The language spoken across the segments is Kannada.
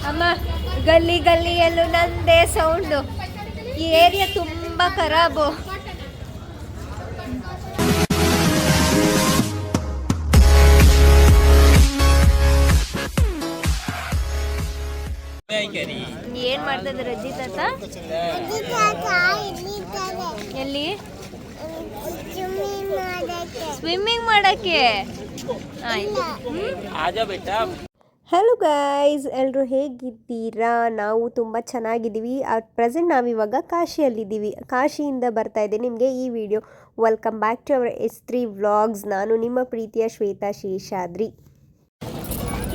ಅಮ್ಮ ಗಲ್ಲಿ ಗಲ್ಲಿಯಲ್ಲೂ ನಂದೇ ಸೌಂಡು. ಈ ಏರಿಯಾ ತುಂಬ ಖರಾಬು. ಏನ್ ಮಾಡ್ತಿದ್ರು ಅಜ್ಜಿ ತಾತ? ಎಲ್ಲಿ? ಸ್ವಿಮ್ಮಿಂಗ್ ಮಾಡಕ್ಕೆ. ಹಲೋ ಗೈಸ್, ಎಲ್ಲರೂ ಹೇಗಿದ್ದೀರಾ? ನಾವು ತುಂಬ ಚೆನ್ನಾಗಿದ್ದೀವಿ. ಅಟ್ ಪ್ರೆಸೆಂಟ್ ನಾವಿವಾಗ ಕಾಶಿಯಲ್ಲಿದ್ದೀವಿ. ಕಾಶಿಯಿಂದ ಬರ್ತಾ ಇದೆ ನಿಮಗೆ ಈ video. Welcome back to our S3 vlogs. ನಾನು ನಿಮ್ಮ ಪ್ರೀತಿಯ ಶ್ವೇತಾ ಶೇಷಾದ್ರಿ.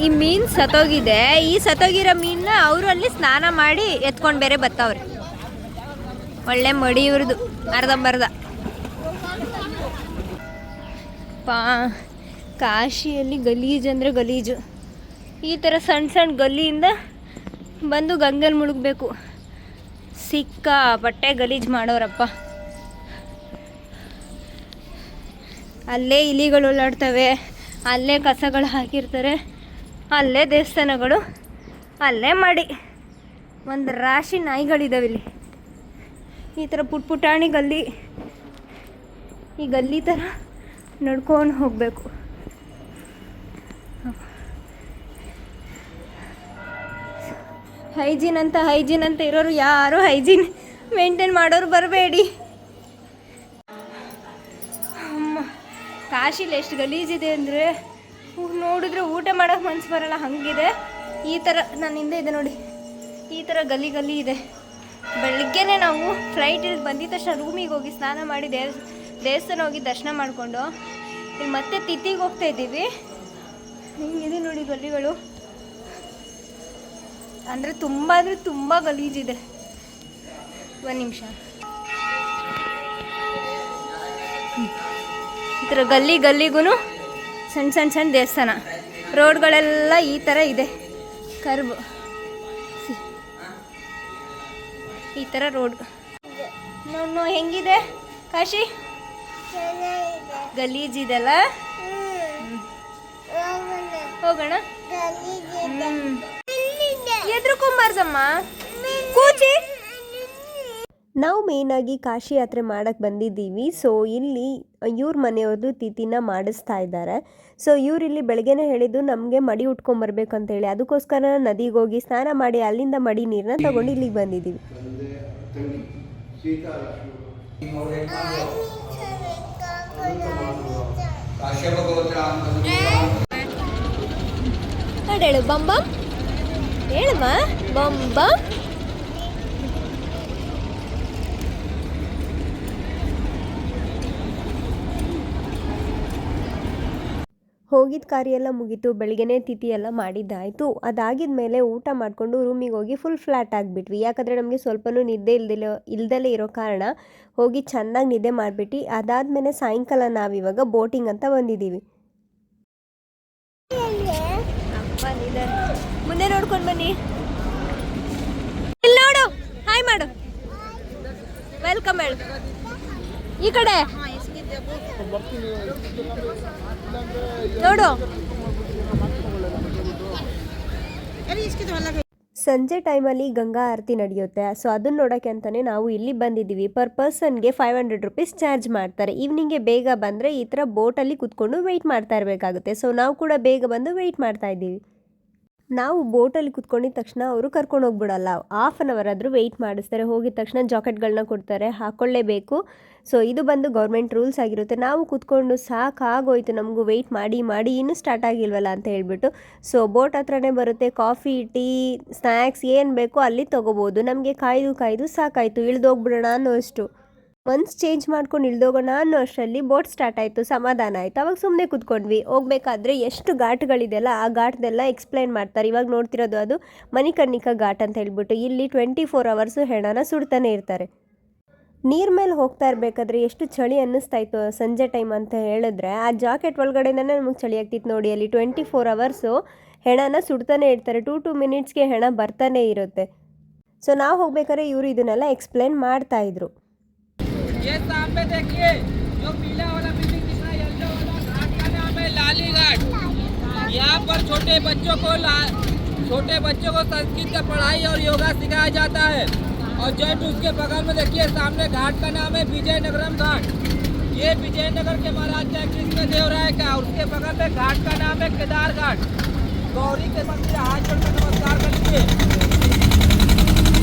ಈ ಮೀನು ಸತ್ತೋಗಿದೆ. ಈ ಸತ್ತೋಗಿರೋ ಮೀನನ್ನ ಅವರು ಅಲ್ಲಿ ಸ್ನಾನ ಮಾಡಿ ಎತ್ಕೊಂಡು ಬೇರೆ ಬರ್ತಾವ್ರೆ. ಒಳ್ಳೆ ಮಡಿ ಇವ್ರದ್ದು ಅರ್ಧಂಬರ್ಧ. ಕಾಶಿಯಲ್ಲಿ ಗಲೀಜು ಅಂದರೆ ಗಲೀಜು. ಈ ಥರ ಸಣ್ಣ ಸಣ್ಣ ಗಲ್ಲಿಯಿಂದ ಬಂದು ಗಂಗಲ್ಲಿ ಮುಳುಗಬೇಕು. ಸಿಕ್ಕಾಪಟ್ಟೆ ಗಲೀಜು ಮಾಡೋರಪ್ಪ. ಅಲ್ಲೇ ಇಲಿಗಳು ಓಡಾಡ್ತವೆ, ಅಲ್ಲೇ ಕಸಗಳು ಹಾಕಿರ್ತಾರೆ, ಅಲ್ಲೇ ದೇವಸ್ಥಾನಗಳು, ಅಲ್ಲೇ ಮಾಡಿ ಒಂದು ರಾಶಿ ನಾಯಿಗಳಿದ್ದಾವೆ ಇಲ್ಲಿ. ಈ ಥರ ಪುಟಾಣಿ ಗಲ್ಲಿ, ಈ ಗಲ್ಲಿ ಥರ ನಡ್ಕೊಂಡು ಹೋಗಬೇಕು. ಹೈಜೀನ್ ಅಂತ ಇರೋರು ಯಾರು ಹೈಜೀನ್ ಮೇಂಟೈನ್ ಮಾಡೋರು ಬರಬೇಡಿ. ಅಮ್ಮ, ಕಾಶಿಲಿ ಎಷ್ಟು ಗಲೀಜಿದೆ ಅಂದರೆ ನೋಡಿದ್ರೆ ಊಟ ಮಾಡೋಕ್ಕೆ ಮನಸ್ಸು ಬರೋಲ್ಲ, ಹಂಗಿದೆ. ಈ ಥರ ನನ್ನ ಹಿಂದೆ ಇದೆ ನೋಡಿ, ಈ ಥರ ಗಲ್ಲಿ ಇದೆ. ಬೆಳಗ್ಗೆನೇ ನಾವು ಫ್ಲೈಟಲ್ಲಿ ಬಂದಿದ್ದ ತಕ್ಷಣ ರೂಮಿಗೆ ಹೋಗಿ ಸ್ನಾನ ಮಾಡಿ ದೇವಸ್ಥಾನ ಹೋಗಿ ದರ್ಶನ ಮಾಡಿಕೊಂಡು ಇಲ್ಲಿ ಮತ್ತೆ ತಿಥಿಗೆ ಹೋಗ್ತಾ ಇದ್ದೀವಿ. ಹಿಂಗಿದೆ ನೋಡಿ ಗಲ್ಲಿಗಳು. ಅಂದರೆ ತುಂಬ ಗಲೀಜಿದೆ. ಒಂದು ನಿಮಿಷ. ಈ ಥರ ಗಲ್ಲಿಗೂ ಸಣ್ಣ ದೇವಸ್ಥಾನ. ರೋಡ್ಗಳೆಲ್ಲ ಈ ಥರ ಇದೆ, ಕರ್ವ್ ಈ ಥರ ರೋಡ್. ನೋಡು ಹೆಂಗಿದೆ ಕಾಶಿ, ಗಲೀಜಿದೆಲ್ಲ. ಹೋಗೋಣ. ಎದ್ರುಕೊಂಬಾರ್ದಮ್ಮ ಕೂಚಿ. ನಾವು ಮೇಯ್ನಾಗಿ ಕಾಶಿ ಯಾತ್ರೆ ಮಾಡಕ್ಕೆ ಬಂದಿದ್ದೀವಿ. ಸೊ ಇಲ್ಲಿ ಇವ್ರ ಮನೆಯವ್ರದ್ದು ತಿಥಿನ ಮಾಡಿಸ್ತಾ ಇದ್ದಾರೆ. ಸೊ ಇವರಿಲ್ಲಿ ಬೆಳಗ್ಗೆನೇ ಹೇಳಿದ್ದು ನಮಗೆ ಮಡಿ ಉಟ್ಕೊಂಬರ್ಬೇಕಂತೇಳಿ. ಅದಕ್ಕೋಸ್ಕರ ನದಿಗೆ ಹೋಗಿ ಸ್ನಾನ ಮಾಡಿ ಅಲ್ಲಿಂದ ಮಡಿ ನೀರನ್ನ ತಗೊಂಡು ಇಲ್ಲಿಗೆ ಬಂದಿದ್ದೀವಿ. ಹೇಳು ಬಂಬಂ, ಹೇಳಮ್ಮ ಬಂಬಂ. ಹೋಗಿದ್ದ ಕಾರ್ಯ ಎಲ್ಲ ಮುಗೀತು. ಬೆಳಗ್ಗೆನೇ ತಿಥಿ ಎಲ್ಲ ಮಾಡಿದ್ದಾಯಿತು. ಅದಾಗಿದ ಮೇಲೆ ಊಟ ಮಾಡಿಕೊಂಡು ರೂಮಿಗೆ ಹೋಗಿ ಫುಲ್ ಫ್ಲ್ಯಾಟ್ ಆಗಿಬಿಟ್ವಿ. ಯಾಕಂದರೆ ನಮಗೆ ಸ್ವಲ್ಪನೂ ನಿದ್ದೆ ಇಲ್ದಲೇ ಇರೋ ಕಾರಣ ಹೋಗಿ ಚೆನ್ನಾಗಿ ನಿದ್ದೆ ಮಾಡಿಬಿಟ್ಟು ಅದಾದಮೇಲೆ ಸಾಯಂಕಾಲ ನಾವಿವಾಗ ಬೋಟಿಂಗ್ ಅಂತ ಬಂದಿದ್ದೀವಿ. ಮುಂದೆ ನೋಡ್ಕೊಂಡು ಬನ್ನಿ. ಇಲ್ಲಿ ನೋಡು, ಹಾಯ್ ಮಾಡು, ವೆಲ್ಕಮ್ ಹೇಳು. ಈ ಕಡೆ ನೋಡು. ಸಂಜೆ ಟೈಮಲ್ಲಿ ಗಂಗಾ ಆರತಿ ನಡೆಯುತ್ತೆ. ಸೊ ಅದನ್ನ ನೋಡೋಕ್ಕೆ ಅಂತಲೇ ನಾವು ಇಲ್ಲಿ ಬಂದಿದ್ದೀವಿ. ಪರ್ ಪರ್ಸನ್ಗೆ 500 ರೂಪೀಸ್ ಚಾರ್ಜ್ ಮಾಡ್ತಾರೆ. ಈವ್ನಿಂಗ್ಗೆ ಬೇಗ ಬಂದರೆ ಈ ಥರ ಬೋಟಲ್ಲಿ ಕೂತ್ಕೊಂಡು ವೆಯ್ಟ್ ಮಾಡ್ತಾ ಇರಬೇಕಾಗುತ್ತೆ. ಸೊ ನಾವು ಕೂಡ ಬೇಗ ಬಂದು ವೆಯ್ಟ್ ಮಾಡ್ತಾ ಇದ್ದೀವಿ. ನಾವು ಬೋಟಲ್ಲಿ ಕುತ್ಕೊಂಡಿದ ತಕ್ಷಣ ಅವರು ಕರ್ಕೊಂಡು ಹೋಗ್ಬಿಡಲ್ಲ. 1/2 ಅವರ್ ಆದರೂ ವೆಯ್ಟ್ ಮಾಡಿಸ್ತಾರೆ. ಹೋಗಿದ ತಕ್ಷಣ ಜಾಕೆಟ್ಗಳನ್ನ ಕೊಡ್ತಾರೆ, ಹಾಕ್ಕೊಳ್ಳೇಬೇಕು. ಸೊ ಇದು ಬಂದು ಗೌರ್ಮೆಂಟ್ ರೂಲ್ಸ್ ಆಗಿರುತ್ತೆ. ನಾವು ಕೂತ್ಕೊಂಡು ಸಾಕಾಗೋಯ್ತು, ನಮಗೂ ವೆಯ್ಟ್ ಮಾಡಿ ಇನ್ನೂ ಸ್ಟಾರ್ಟ್ ಆಗಿಲ್ವಲ್ಲ ಅಂತ ಹೇಳ್ಬಿಟ್ಟು. ಸೊ ಬೋಟ್ ಹತ್ರನೇ ಬರುತ್ತೆ. ಕಾಫಿ, ಟೀ, ಸ್ನ್ಯಾಕ್ಸ್ ಏನು ಬೇಕೋ ಅಲ್ಲಿ ತೊಗೋಬೋದು. ನಮಗೆ ಕಾಯ್ದು ಸಾಕಾಯಿತು, ಇಳಿದೋಗ್ಬಿಡೋಣ ಅನ್ನೋ ಅಷ್ಟು. ಒನ್ಸ್ ಚೇಂಜ್ ಮಾಡ್ಕೊಂಡು ಇಳ್ದೋಗೋಣ ಅನ್ನೋ ಅಷ್ಟರಲ್ಲಿ ಬೋಟ್ ಸ್ಟಾರ್ಟ್ ಆಯಿತು. ಸಮಾಧಾನ ಆಯಿತು. ಅವಾಗ ಸುಮ್ಮನೆ ಕೂತ್ಕೊಂಡ್ವಿ. ಹೋಗ್ಬೇಕಾದ್ರೆ ಎಷ್ಟು ಘಾಟ್ಗಳಿದೆಯಲ್ಲ ಆ ಘಾಟ್ದೆಲ್ಲ ಎಕ್ಸ್ಪ್ಲೈನ್ ಮಾಡ್ತಾರೆ. ಇವಾಗ ನೋಡ್ತಿರೋದು ಅದು ಮಣಿಕರ್ಣಿಕಾ ಘಾಟ್ ಅಂತ ಹೇಳ್ಬಿಟ್ಟು. ಇಲ್ಲಿ 24 ಅವರ್ಸು ಹೆಣನ ಸುಡ್ತಾನೆ ಇರ್ತಾರೆ. ನೀರ್ ಮೇಲೆ ಹೋಗ್ತಾ ಇರಬೇಕಾದ್ರೆ ಎಷ್ಟು ಚಳಿ ಅನ್ನಿಸ್ತಾ ಇತ್ತು ಸಂಜೆ ಟೈಮ್ ಅಂತ ಹೇಳಿದ್ರೆ. ಆ ಜಾಕೆಟ್ ಒಳಗಡೆನೇ ನಮಗೆ ಚಳಿ ಆಗ್ತಿತ್ತು ನೋಡಿ. ಅಲ್ಲಿ 24 ಅವರ್ಸು ಹೆಣನ ಸುಡ್ತಾನೆ ಇರ್ತಾರೆ. 2 ಮಿನಿಟ್ಸ್ಗೆ ಹೆಣ ಬರ್ತಾನೆ ಇರುತ್ತೆ. ಸೊ ನಾವು ಹೋಗ್ಬೇಕಾದ್ರೆ ಇವರು ಇದನ್ನೆಲ್ಲ ಎಕ್ಸ್ಪ್ಲೈನ್ ಮಾಡ್ತಾಯಿದ್ರು. ये सामने देखिए जो पीला वाला बिल्डिंग दिख रहा है, येलो वाला घाट का नाम है लाली घाट। यहाँ पर छोटे बच्चों को छोटे बच्चों को संस्कृत का पढ़ाई और योगा सिखाया जाता है। और जस्ट उसके बगल में देखिए सामने घाट का नाम है विजयनगरम घाट। ये विजयनगर के महाराज का कृष्णदेवराय का। उसके बगल में घाट का नाम है केदार घाट। गौरी के मंदिर हाथ जोड़कर नमस्कार कर लीजिए।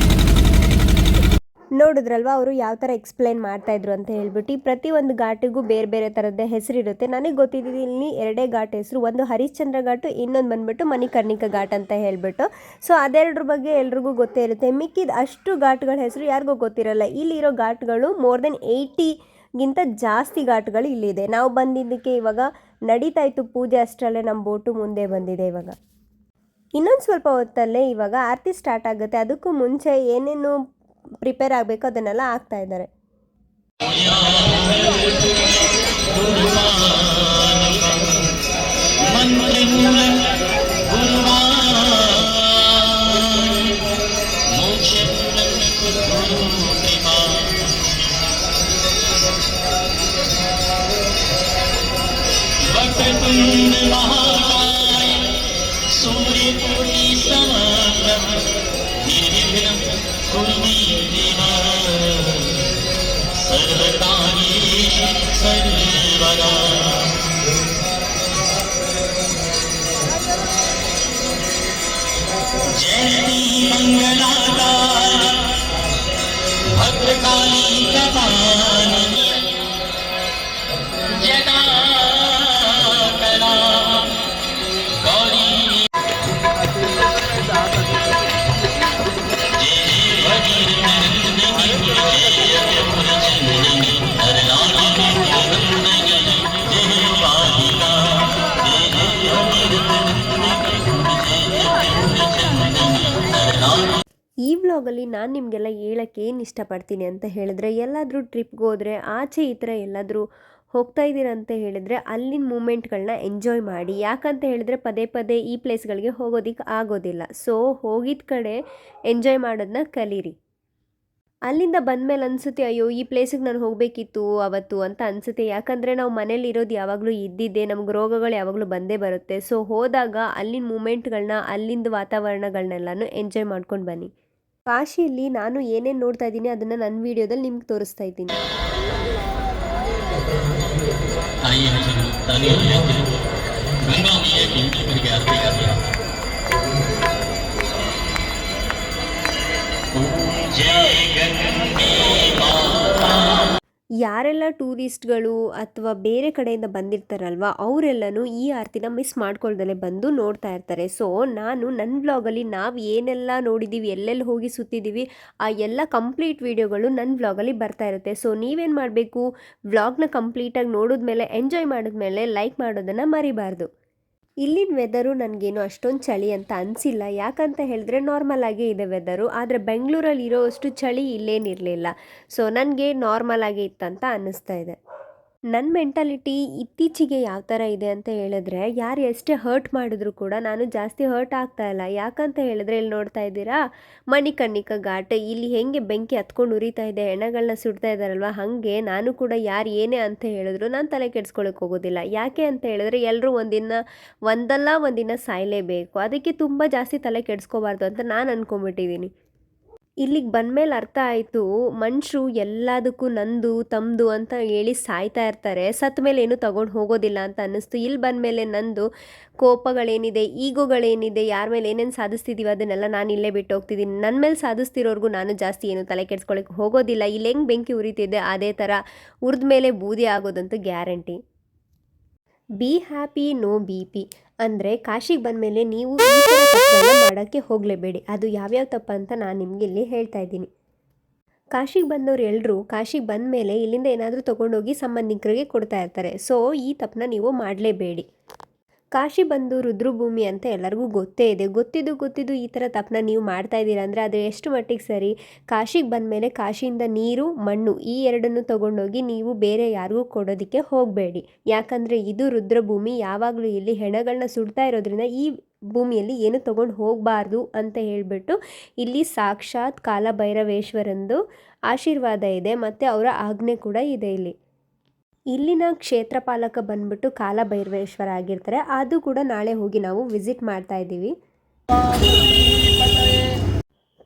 ನೋಡಿದ್ರಲ್ವ ಅವರು ಯಾವ ಥರ ಎಕ್ಸ್ಪ್ಲೈನ್ ಮಾಡ್ತಾಯಿದ್ರು ಅಂತ ಹೇಳ್ಬಿಟ್ಟು ಪ್ರತಿಯೊಂದು ಘಾಟಿಗೂ ಬೇರೆ ಬೇರೆ ಥರದ್ದೇ ಹೆಸರಿರುತ್ತೆ. ನನಗೆ ಗೊತ್ತಿದ್ದು ಇಲ್ಲಿ ಎರಡೇ ಘಾಟ್ ಹೆಸರು, ಒಂದು ಹರಿಶ್ಚಂದ್ರ ಘಾಟು, ಇನ್ನೊಂದು ಬಂದುಬಿಟ್ಟು ಮಣಿಕರ್ಣಿಕಾ ಘಾಟ್ ಅಂತ ಹೇಳ್ಬಿಟ್ಟು. ಸೊ ಅದೆರಡ್ರ ಬಗ್ಗೆ ಎಲ್ರಿಗೂ ಗೊತ್ತೇ ಇರುತ್ತೆ. ಮಿಕ್ಕಿದ ಅಷ್ಟು ಘಾಟ್ಗಳ ಹೆಸರು ಯಾರಿಗೂ ಗೊತ್ತಿರಲ್ಲ. ಇಲ್ಲಿರೋ ಘಾಟ್ಗಳು ಮೋರ್ ದೆನ್ 80ಗಿಂತ ಜಾಸ್ತಿ ಘಾಟ್ಗಳು ಇಲ್ಲಿದೆ. ನಾವು ಬಂದಿದ್ದಕ್ಕೆ ಇವಾಗ ನಡೀತಾ ಇತ್ತು ಪೂಜೆ, ಅಷ್ಟರಲ್ಲೇ ನಮ್ಮ ಬೋಟು ಮುಂದೆ ಬಂದಿದೆ. ಇವಾಗ ಇನ್ನೊಂದು ಸ್ವಲ್ಪ ಹೊತ್ತಲ್ಲೇ ಇವಾಗ ಆರತಿ ಸ್ಟಾರ್ಟ್ ಆಗುತ್ತೆ. ಅದಕ್ಕೂ ಮುಂಚೆ ಏನೇನು ಪ್ರಿಪೇರ್ ಆಗಬೇಕು ಅದನ್ನೆಲ್ಲ ಆಗ್ತಾ ಇದ್ದಾರೆ. ಈ ವ್ಲಾಗಲ್ಲಿ ನಾನು ನಿಮಗೆಲ್ಲ ಹೇಳೋಕ್ಕೆ ಏನು ಇಷ್ಟಪಡ್ತೀನಿ ಅಂತ ಹೇಳಿದ್ರೆ, ಎಲ್ಲಾದರೂ ಟ್ರಿಪ್ಗೆ ಹೋದರೆ ಆಚೆ ಈ ಥರ ಎಲ್ಲಾದರೂ ಹೋಗ್ತಾ ಇದ್ದೀರ ಅಂತ ಹೇಳಿದರೆ ಅಲ್ಲಿನ ಮೂಮೆಂಟ್ಗಳನ್ನ ಎಂಜಾಯ್ ಮಾಡಿ. ಯಾಕಂತ ಹೇಳಿದ್ರೆ ಪದೇ ಪದೇ ಈ ಪ್ಲೇಸ್ಗಳಿಗೆ ಹೋಗೋದಕ್ಕೆ ಆಗೋದಿಲ್ಲ. ಸೊ ಹೋಗಿದ್ದ ಕಡೆ ಎಂಜಾಯ್ ಮಾಡೋದನ್ನ ಕಲೀರಿ. ಅಲ್ಲಿಂದ ಬಂದಮೇಲೆ ಅನಿಸುತ್ತೆ, ಅಯ್ಯೋ ಈ ಪ್ಲೇಸಿಗೆ ನಾನು ಹೋಗಬೇಕಿತ್ತು ಅವತ್ತು ಅಂತ ಅನಿಸುತ್ತೆ. ಯಾಕಂದರೆ ನಾವು ಮನೇಲಿ ಇರೋದು ಯಾವಾಗಲೂ ಇದ್ದಿದ್ದೆ, ನಮ್ಗೆ ರೋಗಗಳು ಯಾವಾಗಲೂ ಬಂದೇ ಬರುತ್ತೆ. ಸೊ ಹೋದಾಗ ಅಲ್ಲಿನ ಮೂಮೆಂಟ್ಗಳನ್ನ, ಅಲ್ಲಿಂದ ವಾತಾವರಣಗಳನ್ನೆಲ್ಲನೂ ಎಂಜಾಯ್ ಮಾಡ್ಕೊಂಡು ಬನ್ನಿ. ಕಾಶಿಯಲ್ಲಿ ನಾನು ಏನೇನು ನೋಡ್ತಾ ಇದ್ದೀನಿ ಅದನ್ನು ನನ್ನ ವೀಡಿಯೋದಲ್ಲಿ ನಿಮ್ಗೆ ತೋರಿಸ್ತಾ ಇದ್ದೀನಿ. ಯಾರೆಲ್ಲ ಟೂರಿಸ್ಟ್ಗಳು ಅಥವಾ ಬೇರೆ ಕಡೆಯಿಂದ ಬಂದಿರ್ತಾರಲ್ವ ಅವರೆಲ್ಲನೂ ಈ ಆರತಿನ ಮಿಸ್ ಮಾಡ್ಕೊಳ್ದಲೇ ಬಂದು ನೋಡ್ತಾ ಇರ್ತಾರೆ. ಸೊ ನಾನು ನನ್ನ ವ್ಲಾಗಲ್ಲಿ ನಾವು ಏನೆಲ್ಲ ನೋಡಿದ್ದೀವಿ, ಎಲ್ಲೆಲ್ಲಿ ಹೋಗಿ ಸುತ್ತಿದ್ದೀವಿ, ಆ ಎಲ್ಲ ಕಂಪ್ಲೀಟ್ ವೀಡಿಯೋಗಳು ನನ್ನ ವ್ಲಾಗಲ್ಲಿ ಬರ್ತಾ ಇರುತ್ತೆ. ಸೊ ನೀವೇನು ಮಾಡಬೇಕು, ವ್ಲಾಗ್ನ ಕಂಪ್ಲೀಟಾಗಿ ನೋಡಿದ್ಮೇಲೆ, ಎಂಜಾಯ್ ಮಾಡಿದ್ಮೇಲೆ ಲೈಕ್ ಮಾಡೋದನ್ನು ಮರಿಬಾರ್ದು. ಇಲ್ಲಿನ ವೆದರು ನನಗೇನು ಅಷ್ಟೊಂದು ಚಳಿ ಅಂತ ಅನಿಸಿಲ್ಲ. ಯಾಕಂತ ಹೇಳಿದ್ರೆ ನಾರ್ಮಲ್ ಆಗೇ ಇದೆ ವೆದರು. ಆದರೆ ಬೆಂಗಳೂರಲ್ಲಿ ಇರೋ ಅಷ್ಟು ಚಳಿ ಇಲ್ಲೇನಿರಲಿಲ್ಲ. ಸೊ ನನಗೆ ನಾರ್ಮಲ್ ಆಗೇ ಇತ್ತಂತ ಅನ್ನಿಸ್ತಾ ಇದೆ. ನನ್ನ ಮೆಂಟಾಲಿಟಿ ಇತ್ತೀಚೆಗೆ ಯಾವ ಥರ ಇದೆ ಅಂತ ಹೇಳಿದ್ರೆ, ಯಾರು ಎಷ್ಟೇ ಹರ್ಟ್ ಮಾಡಿದ್ರು ಕೂಡ ನಾನು ಜಾಸ್ತಿ ಹರ್ಟ್ ಆಗ್ತಾ ಇಲ್ಲ. ಯಾಕಂತ ಹೇಳಿದ್ರೆ ಇಲ್ಲಿ ನೋಡ್ತಾ ಇದ್ದೀರಾ ಮಣಿಕರ್ಣಿಕಾ ಘಾಟ್, ಇಲ್ಲಿ ಹೆಂಗೆ ಬೆಂಕಿ ಹತ್ಕೊಂಡು ಉರಿತಾ ಇದೆ, ಹೆಣಗಳನ್ನ ಸುಡ್ತಾ ಇದ್ದಾರಲ್ವ, ಹಾಗೆ ನಾನು ಕೂಡ ಯಾರು ಏನೇ ಅಂತ ಹೇಳಿದ್ರು ನಾನು ತಲೆ ಕೆಡಿಸ್ಕೊಳ್ಳೋಕೆ ಹೋಗೋದಿಲ್ಲ. ಯಾಕೆ ಅಂತ ಹೇಳಿದ್ರೆ ಎಲ್ಲರೂ ಒಂದಲ್ಲ ಒಂದಿನ ಸಾಯಲೇಬೇಕು. ಅದಕ್ಕೆ ತುಂಬ ಜಾಸ್ತಿ ತಲೆ ಕೆಡಿಸ್ಕೋಬಾರ್ದು ಅಂತ ನಾನು ಅಂದ್ಕೊಂಬಿಟ್ಟಿದ್ದೀನಿ. ಇಲ್ಲಿಗೆ ಬಂದಮೇಲೆ ಅರ್ಥ ಆಯಿತು, ಮನುಷ್ಯರು ಎಲ್ಲದಕ್ಕೂ ನಂದು ತಮ್ಮದು ಅಂತ ಹೇಳಿ ಸಾಯ್ತಾ ಇರ್ತಾರೆ. ಸತ್ತ ಮೇಲೆ ಏನೂ ತಗೊಂಡು ಹೋಗೋದಿಲ್ಲ ಅಂತ ಅನ್ನಿಸ್ತು. ಇಲ್ಲಿ ಬಂದಮೇಲೆ ನಂದು ಕೋಪಗಳೇನಿದೆ, ಈಗೋಗಳೇನಿದೆ, ಯಾರ ಮೇಲೆ ಏನೇನು ಸಾಧಿಸ್ತಿದ್ದೀವಿ ಅದನ್ನೆಲ್ಲ ನಾನು ಇಲ್ಲೇ ಬಿಟ್ಟು ಹೋಗ್ತಿದ್ದೀನಿ. ನನ್ನ ಮೇಲೆ ಸಾಧಿಸ್ತಿರೋರ್ಗೂ ನಾನು ಜಾಸ್ತಿ ಏನು ತಲೆ ಕೆಡಿಸ್ಕೊಳ್ಳೋಕೆ ಹೋಗೋದಿಲ್ಲ. ಇಲ್ಲಿ ಹೆಂಗೆ ಬೆಂಕಿ ಉರಿತಿದೆ ಅದೇ ಥರ ಉರಿದ ಮೇಲೆ ಬೂದಿ ಆಗೋದಂತೂ guarantee. Be happy, no B P ಅಂದರೆ ಕಾಶಿಗೆ ಬಂದಮೇಲೆ ನೀವು ಈ ಥರ ತಪ್ಪುಗಳನ್ನ ಮಾಡೋಕ್ಕೆ ಹೋಗಲೇಬೇಡಿ. ಅದು ಯಾವ್ಯಾವ ತಪ್ಪು ಅಂತ ನಾನು ನಿಮಗೆ ಇಲ್ಲಿ ಹೇಳ್ತಾ ಇದ್ದೀನಿ. ಕಾಶಿಗೆ ಬಂದವರು ಎಲ್ಲರೂ ಕಾಶಿಗೆ ಬಂದಮೇಲೆ ಇಲ್ಲಿಂದ ಏನಾದರೂ ತೊಗೊಂಡೋಗಿ ಸಂಬಂಧಿಕರಿಗೆ ಕೊಡ್ತಾ ಇರ್ತಾರೆ. ಸೊ ಈ ತಪ್ಪನ್ನ ನೀವು ಮಾಡಲೇಬೇಡಿ. ಕಾಶಿ ಬಂದು ರುದ್ರಭೂಮಿ ಅಂತ ಎಲ್ಲರಿಗೂ ಗೊತ್ತೇ ಇದೆ. ಗೊತ್ತಿದ್ದು ಈ ಥರ ತಪ್ಪನ್ನ ನೀವು ಮಾಡ್ತಾ ಇದ್ದೀರಾ ಅಂದರೆ ಅದು ಎಷ್ಟು ಮಟ್ಟಿಗೆ ಸರಿ? ಕಾಶಿಗೆ ಬಂದಮೇಲೆ ಕಾಶಿಯಿಂದ ನೀರು, ಮಣ್ಣು ಈ ಎರಡನ್ನು ತೊಗೊಂಡೋಗಿ ನೀವು ಬೇರೆ ಯಾರಿಗೂ ಕೊಡೋದಕ್ಕೆ ಹೋಗಬೇಡಿ. ಯಾಕಂದರೆ ಇದು ರುದ್ರಭೂಮಿ. ಯಾವಾಗಲೂ ಇಲ್ಲಿ ಹೆಣಗಳನ್ನ ಸುಡ್ತಾ ಇರೋದ್ರಿಂದ ಈ ಭೂಮಿಯಲ್ಲಿ ಏನು ತೊಗೊಂಡು ಹೋಗಬಾರ್ದು ಅಂತ ಹೇಳಿಬಿಟ್ಟು ಇಲ್ಲಿ ಸಾಕ್ಷಾತ್ ಕಾಲಭೈರವೇಶ್ವರಂದು ಆಶೀರ್ವಾದ ಇದೆ ಮತ್ತು ಅವರ ಆಜ್ಞೆ ಕೂಡ ಇದೆ. ಇಲ್ಲಿನ ಕ್ಷೇತ್ರಪಾಲಕ ಬಂದ್ಬಿಟ್ಟು ಕಾಲಭೈರವೇಶ್ವರ ಆಗಿರ್ತಾರೆ. ಅದು ಕೂಡ ನಾಳೆ ಹೋಗಿ ನಾವು ವಿಸಿಟ್ ಮಾಡ್ತಾ ಇದ್ದೀವಿ.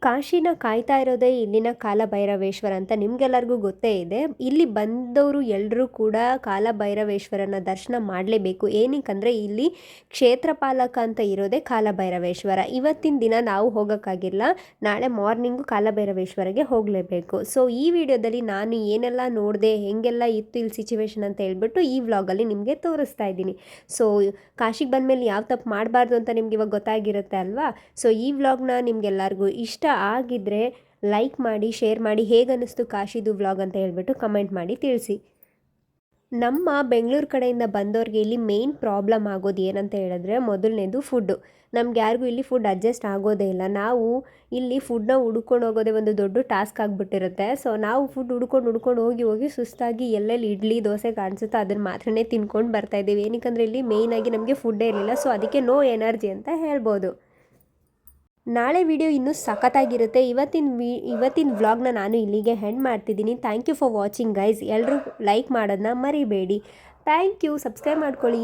ಕಾಶಿನ ಕಾಯ್ತಾ ಇರೋದೇ ಇಲ್ಲಿನ ಕಾಲಭೈರವೇಶ್ವರ ಅಂತ ನಿಮ್ಗೆಲ್ಲರಿಗೂ ಗೊತ್ತೇ ಇದೆ. ಇಲ್ಲಿ ಬಂದವರು ಎಲ್ಲರೂ ಕೂಡ ಕಾಲಭೈರವೇಶ್ವರನ ದರ್ಶನ ಮಾಡಲೇಬೇಕು. ಏನಕ್ಕಂದರೆ ಇಲ್ಲಿ ಕ್ಷೇತ್ರ ಪಾಲಕ ಅಂತ ಇರೋದೇ ಕಾಲಭೈರವೇಶ್ವರ. ಇವತ್ತಿನ ದಿನ ನಾವು ಹೋಗೋಕ್ಕಾಗಿಲ್ಲ, ನಾಳೆ ಮಾರ್ನಿಂಗು ಕಾಲಭೈರವೇಶ್ವರಗೆ ಹೋಗಲೇಬೇಕು. ಸೊ ಈ ವಿಡಿಯೋದಲ್ಲಿ ನಾನು ಏನೆಲ್ಲ ನೋಡಿದೆ, ಹೇಗೆಲ್ಲ ಇತ್ತು ಇಲ್ಲಿ ಸಿಚುವೇಶನ್ ಅಂತ ಹೇಳ್ಬಿಟ್ಟು ಈ ವ್ಲಾಗಲ್ಲಿ ನಿಮಗೆ ತೋರಿಸ್ತಾ ಇದ್ದೀನಿ. ಸೊ ಕಾಶಿಗೆ ಬಂದಮೇಲೆ ಯಾವ ತಪ್ಪು ಮಾಡಬಾರ್ದು ಅಂತ ನಿಮ್ಗೆ ಇವಾಗ ಗೊತ್ತಾಗಿರುತ್ತೆ ಅಲ್ವಾ. ಸೊ ಈ ವ್ಲಾಗ್ನ ನಿಮ್ಗೆಲ್ಲರಿಗೂ ಇಷ್ಟ ಆಗಿದ್ರೆ ಲೈಕ್ ಮಾಡಿ, ಶೇರ್ ಮಾಡಿ, ಹೇಗನ್ನಿಸ್ತು ಕಾಶಿದು ವ್ಲಾಗ್ ಅಂತ ಹೇಳ್ಬಿಟ್ಟು ಕಮೆಂಟ್ ಮಾಡಿ ತಿಳಿಸಿ. ನಮ್ಮ ಬೆಂಗಳೂರು ಕಡೆಯಿಂದ ಬಂದವ್ರಿಗೆ ಇಲ್ಲಿ ಮೇನ್ ಪ್ರಾಬ್ಲಮ್ ಆಗೋದು ಏನಂತ ಹೇಳಿದ್ರೆ, ಮೊದಲನೇದು ಫುಡ್ಡು. ನಮ್ಗೆ ಯಾರಿಗೂ ಇಲ್ಲಿ ಫುಡ್ ಅಡ್ಜಸ್ಟ್ ಆಗೋದೇ ಇಲ್ಲ. ನಾವು ಇಲ್ಲಿ ಫುಡ್ನ ಹುಡ್ಕೊಂಡು ಹೋಗೋದೇ ಒಂದು ದೊಡ್ಡ ಟಾಸ್ಕ್ ಆಗಿಬಿಟ್ಟಿರುತ್ತೆ. ಸೊ ನಾವು ಫುಡ್ ಹುಡ್ಕೊಂಡು ಹೋಗಿ ಸುಸ್ತಾಗಿ ಎಲ್ಲೆಲ್ಲಿ ಇಡ್ಲಿ ದೋಸೆ ಕಾಣಿಸುತ್ತೋ ಅದನ್ನು ಮಾತ್ರನೇ ತಿನ್ಕೊಂಡು ಬರ್ತಾಯಿದ್ದೀವಿ. ಏನಕ್ಕಂದರೆ ಇಲ್ಲಿ ಮೇಯ್ನಾಗಿ ನಮಗೆ ಫುಡ್ಡೇ ಇರಲಿಲ್ಲ. ಸೊ ಅದಕ್ಕೆ ನೋ ಎನರ್ಜಿ ಅಂತ ಹೇಳ್ಬೋದು. ನಾಳೆ ವಿಡಿಯೋ ಇನ್ನೂ ಸಖತ್ತಾಗಿರುತ್ತೆ. ಇವತ್ತಿನ ವ್ಲಾಗ್ನ ನಾನು ಇಲ್ಲಿಗೆ ಎಂಡ್ ಮಾಡ್ತಿದ್ದೀನಿ. Thank you for watching guys. ಎಲ್ಲರೂ ಲೈಕ್ ಮಾಡೋದನ್ನ ಮರಿಬೇಡಿ. Thank you. ಸಬ್ಸ್ಕ್ರೈಬ್ ಮಾಡ್ಕೊಳ್ಳಿ.